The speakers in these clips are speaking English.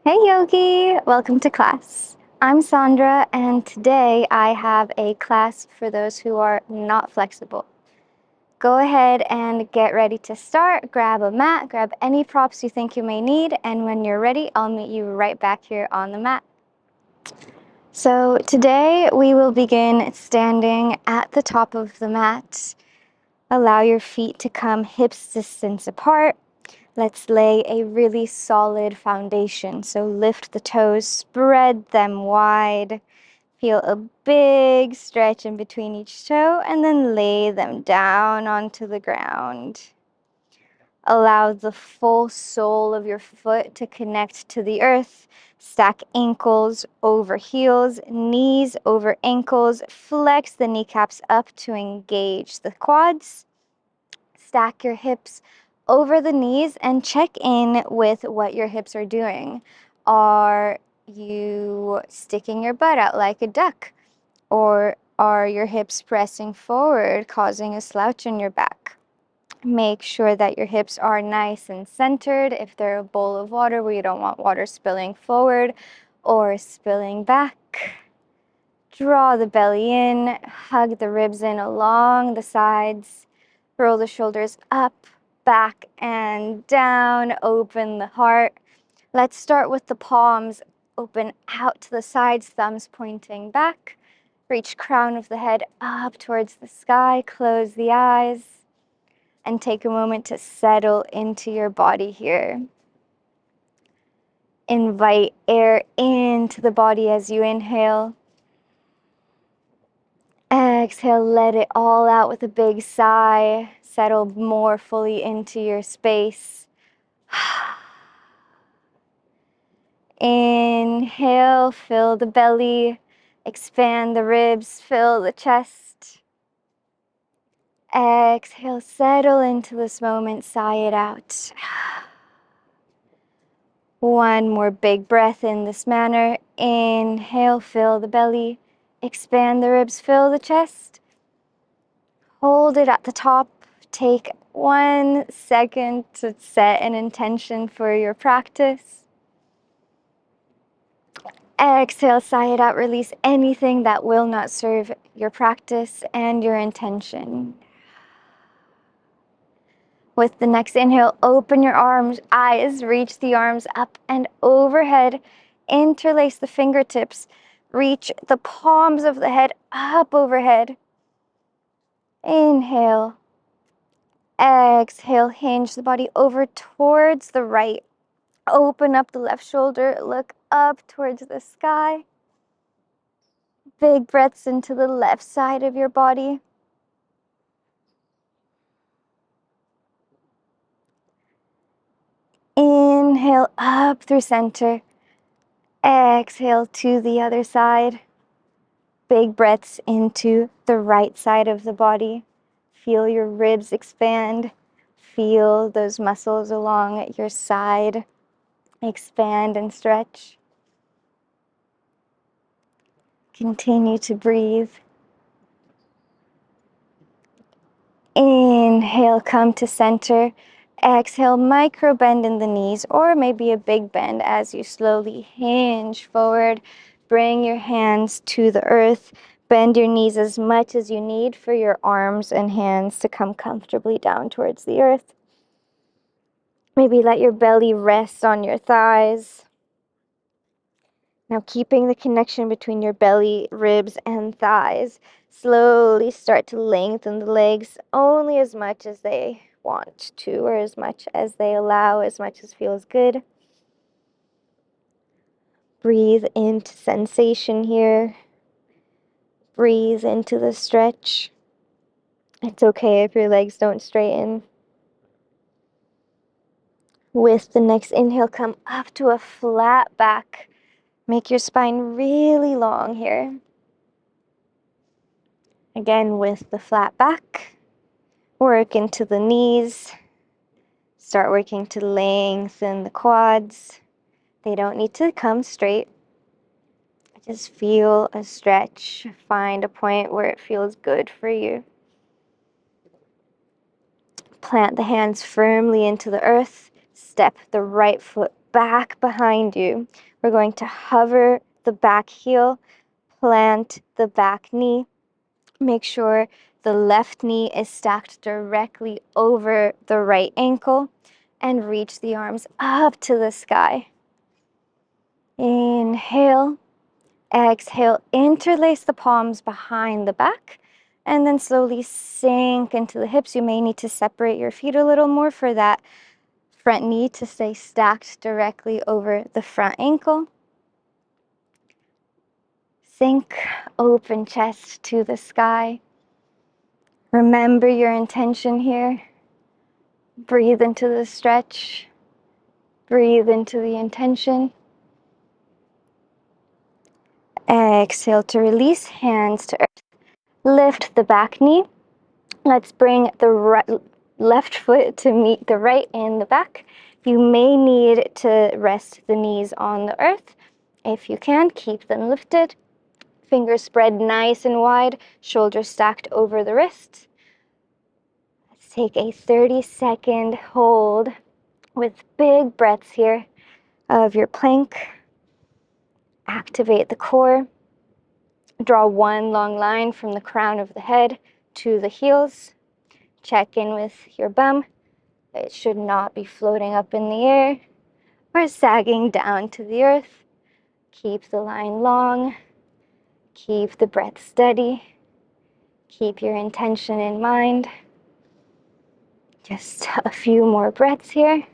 Hey Yogi, welcome to class. I'm Sandra, and today I have a class for those who are not flexible. Go ahead and get ready to start. Grab a mat, grab any props you think you may need, and when you're ready, I'll meet you right back here on the mat. So today we will begin standing at the top of the mat. Allow your feet to come hips distance apart. Let's lay a really solid foundation. So lift the toes, spread them wide. Feel a big stretch in between each toe and then lay them down onto the ground. Allow the full sole of your foot to connect to the earth. Stack ankles over heels, knees over ankles. Flex the kneecaps up to engage the quads. Stack your hips over the knees and check in with what your hips are doing. Are you sticking your butt out like a duck? Or are your hips pressing forward, causing a slouch in your back? Make sure that your hips are nice and centered. If they're a bowl of water where you don't want water spilling forward or spilling back. Draw the belly in, hug the ribs in along the sides. Roll the shoulders up, back, and down. Open the heart. Let's start with the palms open out to the sides, thumbs pointing back. Reach crown of the head up towards the sky. Close the eyes. And take a moment to settle into your body here. Invite air into the body as you inhale. Exhale, let it all out with a big sigh. Settle more fully into your space. Inhale, fill the belly, expand the ribs, fill the chest. Exhale, settle into this moment, sigh it out. One more big breath in this manner. Inhale, fill the belly, expand the ribs, fill the chest. Hold it at the top. Take 1 second to set an intention for your practice. Exhale, sigh it out, release anything that will not serve your practice and your intention. With the next inhale, open your arms, eyes, reach the arms up and overhead. Interlace the fingertips. Reach the palms of the head up overhead. Inhale. Exhale, hinge the body over towards the right. Open up the left shoulder, look up towards the sky. Big breaths into the left side of your body. Inhale up through center. Exhale to the other side. Big breaths into the right side of the body. Feel your ribs expand. Feel those muscles along your side expand and stretch. Continue to breathe. Inhale, come to center. Exhale, micro bend in the knees, or maybe a big bend as you slowly hinge forward. Bring your hands to the earth. Bend your knees as much as you need for your arms and hands to come comfortably down towards the earth. Maybe let your belly rest on your thighs. Now, keeping the connection between your belly, ribs, and thighs, slowly start to lengthen the legs only as much as they want to, or as much as they allow, as much as feels good. Breathe into sensation here. Breathe into the stretch. It's okay if your legs don't straighten. With the next inhale, come up to a flat back. Make your spine really long here. Again, with the flat back, work into the knees. Start working to lengthen the quads. They don't need to come straight. Just feel a stretch. Find a point where it feels good for you. Plant the hands firmly into the earth. Step the right foot back behind you. We're going to hover the back heel, plant the back knee. Make sure the left knee is stacked directly over the right ankle, and reach the arms up to the sky. Inhale, exhale, interlace the palms behind the back, and then slowly sink into the hips. You may need to separate your feet a little more for that front knee to stay stacked directly over the front ankle. Sink, open chest to the sky. Remember your intention here. Breathe into the stretch. Breathe into the intention. Exhale to release, hands to earth. Lift the back knee. Let's bring the left foot to meet the right in the back. You may need to rest the knees on the earth. If you can, keep them lifted. Fingers spread nice and wide, shoulders stacked over the wrists. Let's take a 30-second hold with big breaths here of your plank. Activate the core. Draw one long line from the crown of the head to the heels. Check in with your bum. It should not be floating up in the air or sagging down to the earth. Keep the line long. Keep the breath steady. Keep your intention in mind. Just a few more breaths here.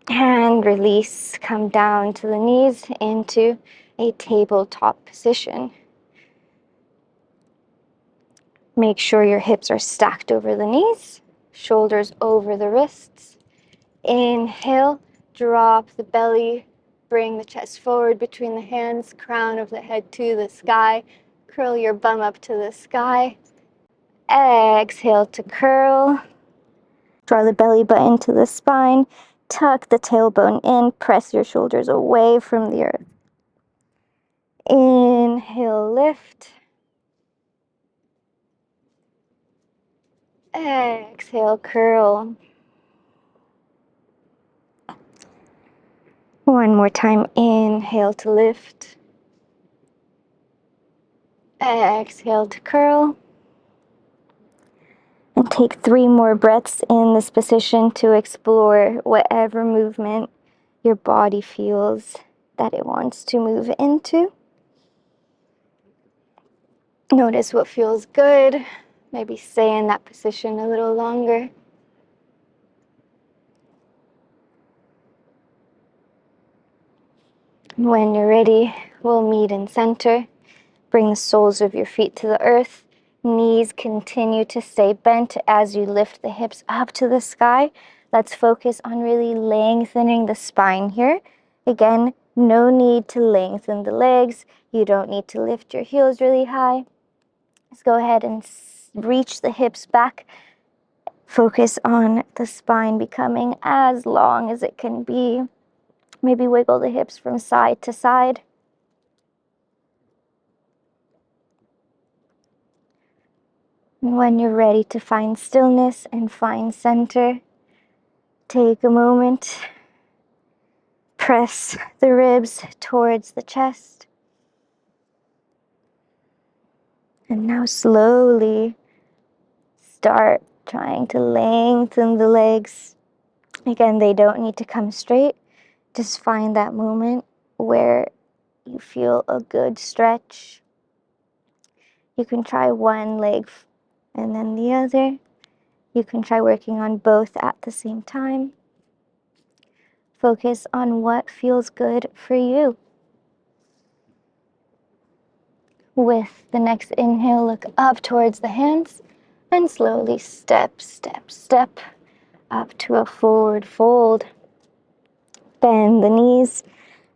And release. Come down to the knees into a tabletop position. Make sure your hips are stacked over the knees, shoulders over the wrists. Inhale, drop the belly, bring the chest forward between the hands, crown of the head to the sky. Curl your bum up to the sky. Exhale to curl. Draw the belly button to the spine. Tuck the tailbone in. Press your shoulders away from the earth. Inhale, lift. Exhale, curl. One more time. Inhale to lift. Exhale to curl. And take 3 more breaths in this position to explore whatever movement your body feels that it wants to move into. Notice what feels good. Maybe stay in that position a little longer. When you're ready, we'll meet in center. Bring the soles of your feet to the earth. Knees continue to stay bent as you lift the hips up to the sky. Let's focus on really lengthening the spine here. Again, no need to lengthen the legs. You don't need to lift your heels really high. Let's go ahead and reach the hips back. Focus on the spine becoming as long as it can be. Maybe wiggle the hips from side to side. When you're ready to find stillness and find center, take a moment. Press the ribs towards the chest. And now slowly start trying to lengthen the legs. Again, they don't need to come straight. Just find that moment where you feel a good stretch. You can try one leg and then the other. You can try working on both at the same time. Focus on what feels good for you. With the next inhale, look up towards the hands and slowly step, step, step up to a forward fold. Bend the knees,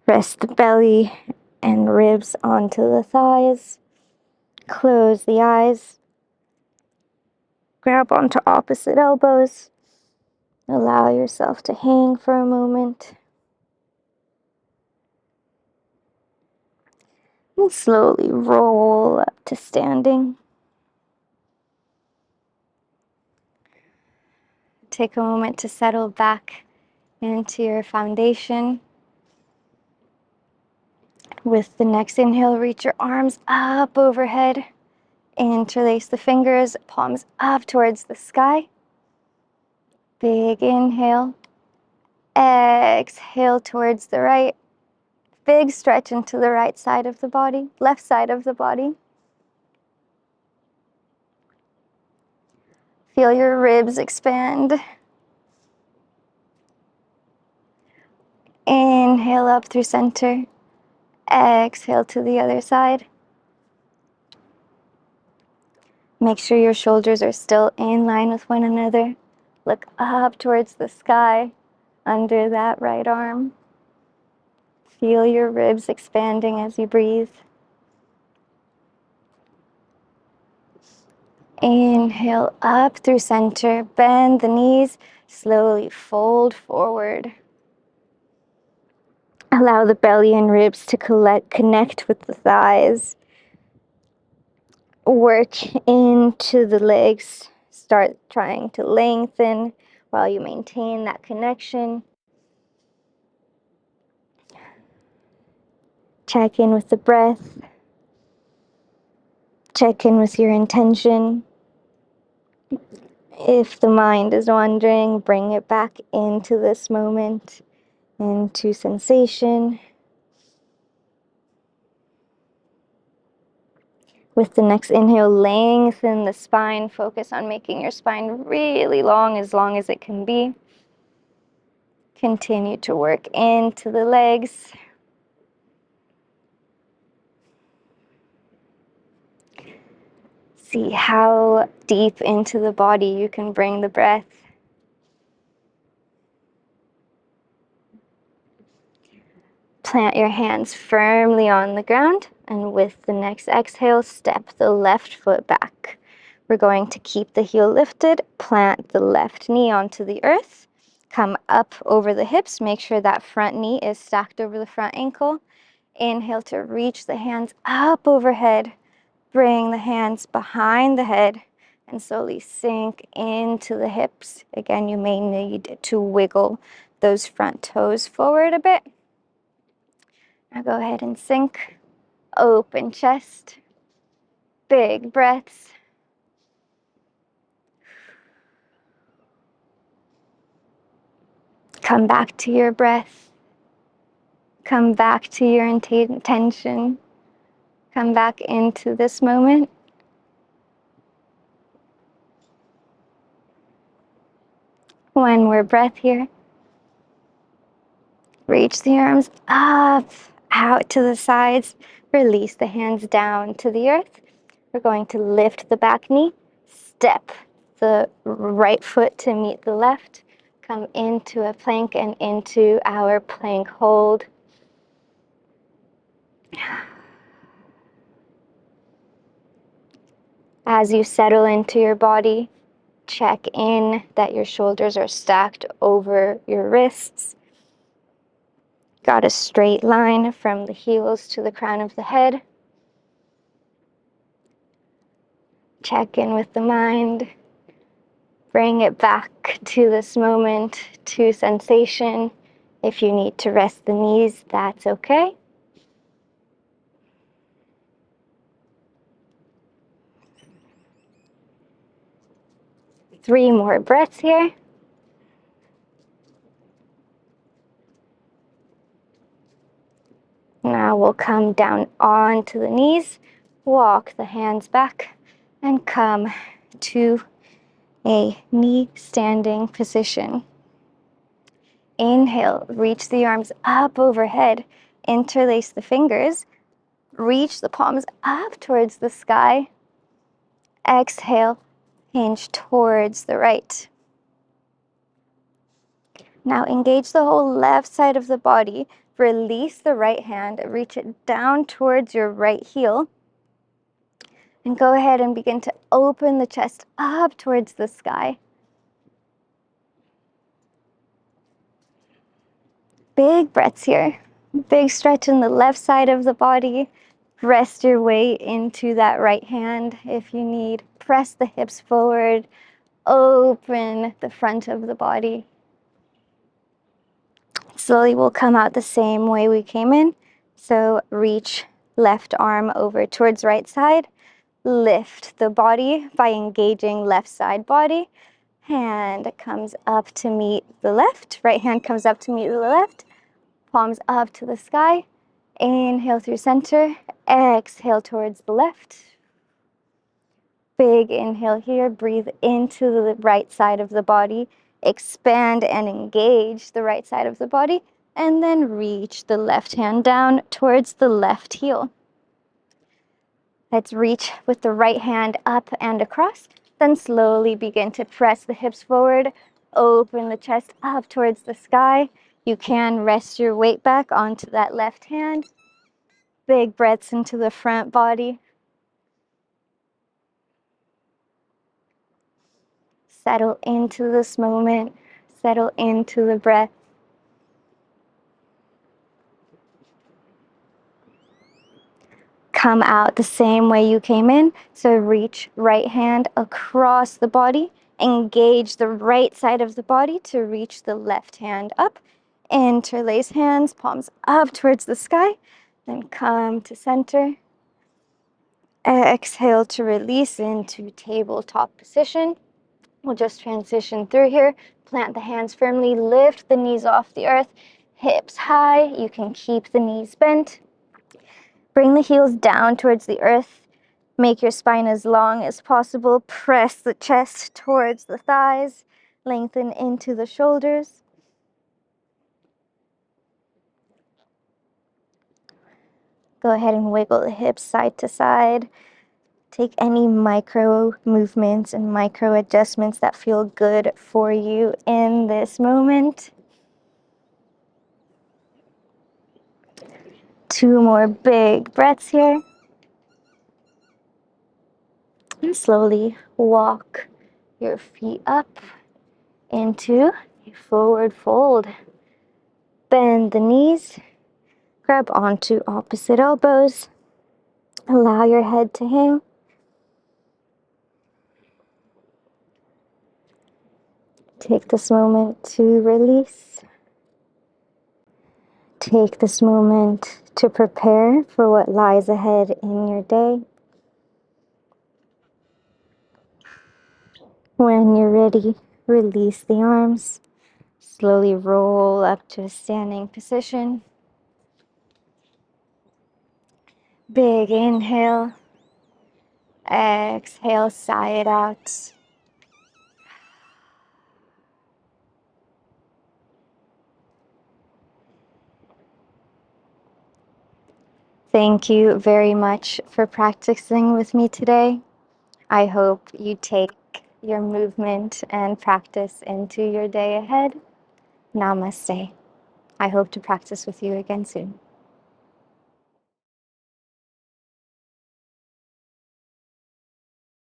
rest the belly and ribs onto the thighs. Close the eyes. Grab onto opposite elbows. Allow yourself to hang for a moment. And slowly roll up to standing. take a moment to settle back into your foundation. With the next inhale, reach your arms up overhead. Interlace the fingers, palms up towards the sky. Big inhale. Exhale towards the right. Big stretch into the right side of the body, left side of the body. Feel your ribs expand. Inhale up through center. Exhale to the other side. Make sure your shoulders are still in line with one another. Look up towards the sky under that right arm. Feel your ribs expanding as you breathe. Inhale up through center. Bend the knees. Slowly fold forward. Allow the belly and ribs to connect with the thighs. Work into the legs. Start trying to lengthen while you maintain that connection. Check in with the breath. Check in with your intention. If the mind is wandering, bring it back into this moment, into sensation. With the next inhale, lengthen the spine. Focus on making your spine really long as it can be. Continue to work into the legs. See how deep into the body you can bring the breath. Plant your hands firmly on the ground, and with the next exhale, step the left foot back. We're going to keep the heel lifted, plant the left knee onto the earth, come up over the hips, make sure that front knee is stacked over the front ankle. Inhale to reach the hands up overhead, bring the hands behind the head, and slowly sink into the hips. Again, you may need to wiggle those front toes forward a bit. Now go ahead and sink. Open chest. Big breaths. Come back to your breath. Come back to your intention. Come back into this moment. One more breath here. Reach the arms up, out to the sides. Release the hands down to the earth. We're going to lift the back knee. Step the right foot to meet the left. Come into a plank and into our plank hold. As you settle into your body, check in that your shoulders are stacked over your wrists. Got a straight line from the heels to the crown of the head. Check in with the mind. Bring it back to this moment, to sensation. If you need to rest the knees, that's okay. Three more breaths here. Now we'll come down onto the knees, walk the hands back, and come to a knee standing position. Inhale, reach the arms up overhead, interlace the fingers, reach the palms up towards the sky. Exhale, hinge towards the right. Now engage the whole left side of the body. Release the right hand, reach it down towards your right heel. And go ahead and begin to open the chest up towards the sky. Big breaths here. Big stretch in the left side of the body. Rest your way into that right hand if you need. Press the hips forward. Open the front of the body. Slowly we'll come out the same way we came in. So reach left arm over towards right side. Lift the body by engaging left side body. Hand comes up to meet the left. Right hand comes up to meet the left. Palms up to the sky. Inhale through center. Exhale towards the left. Big inhale here. Breathe into the right side of the body. Expand and engage the right side of the body. And then reach the left hand down towards the left heel. Let's reach with the right hand up and across. Then slowly begin to press the hips forward. Open the chest up towards the sky. You can rest your weight back onto that left hand. Big breaths into the front body. Settle into this moment. Settle into the breath. Come out the same way you came in. So reach right hand across the body. Engage the right side of the body to reach the left hand up. Interlace hands, palms up towards the sky. Then come to center. Exhale to release into tabletop position. We'll just transition through here. Plant the hands firmly. Lift the knees off the earth. Hips high. You can keep the knees bent. Bring the heels down towards the earth. Make your spine as long as possible. Press the chest towards the thighs. Lengthen into the shoulders. Go ahead and wiggle the hips side to side. Take any micro movements and micro adjustments that feel good for you in this moment. 2 more big breaths here. And slowly walk your feet up into a forward fold. Bend the knees. Grab onto opposite elbows. Allow your head to hang. Take this moment to release. Take this moment to prepare for what lies ahead in your day. When you're ready, release the arms. Slowly roll up to a standing position. Big inhale. Exhale, sigh it out. Thank you very much for practicing with me today. I hope you take your movement and practice into your day ahead. Namaste. I hope to practice with you again soon.